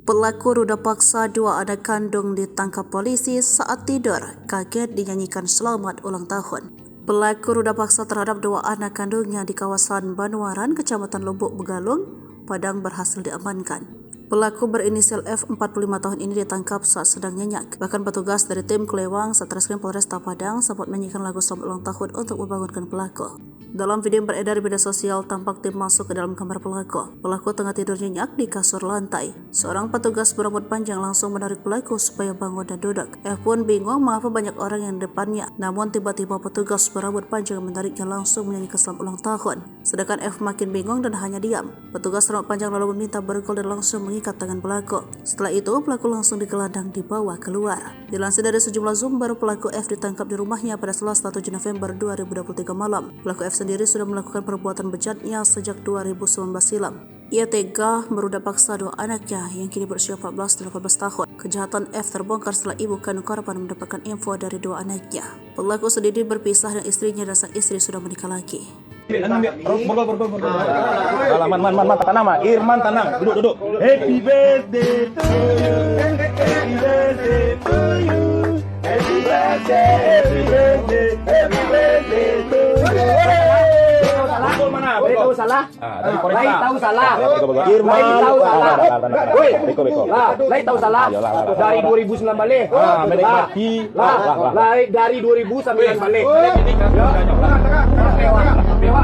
Pelaku ruda paksa dua anak kandung ditangkap polisi saat tidur, kaget dinyanyikan selamat ulang tahun. Pelaku ruda paksa terhadap dua anak kandungnya di kawasan Banuaran, Kecamatan Lubuk Begalung, Padang berhasil diamankan. Pelaku berinisial F 45 tahun ini ditangkap saat sedang nyenyak. Bahkan petugas dari tim Kelewang Satreskrim Polresta Padang sempat menyanyikan lagu selamat ulang tahun untuk membangunkan pelaku. Dalam video yang beredar di media sosial, tampak tim masuk ke dalam kamar pelaku. Pelaku tengah tidur nyenyak di kasur lantai. Seorang petugas berambut panjang langsung menarik pelaku supaya bangun dan duduk. F pun bingung mengapa banyak orang yang di depannya. Namun tiba-tiba petugas berambut panjang menariknya langsung menyanyikan selamat ulang tahun. Sedangkan F makin bingung dan hanya diam. Petugas rambut panjang lalu meminta bergol dan langsung mengikat tangan pelaku. Setelah itu, pelaku langsung digelandang dibawa keluar. Dilansir dari sejumlah sumber, pelaku F ditangkap di rumahnya pada Selasa 7 November 2023 malam. Pelaku F sendiri sudah melakukan perbuatan bejatnya sejak 2019 silam. Ia tega meruda paksa dua anaknya yang kini berusia 14 dan 18 tahun. Kejahatan F terbongkar setelah ibu kandung korban mendapatkan info dari dua anaknya. Pelaku sendiri berpisah dan istrinya dan sang istri sudah menikah lagi. Man, tenang, Irman tenang, duduk. Happy birthday to you, happy birthday to you, happy birthday to you. Mana? Tahu salah? Dari Polresta. Tahu salah. Irman tahu salah. Lai tahu salah. Dari 2009 balik. Menikmati. Lai dari 2000 sampai balik. Dewa.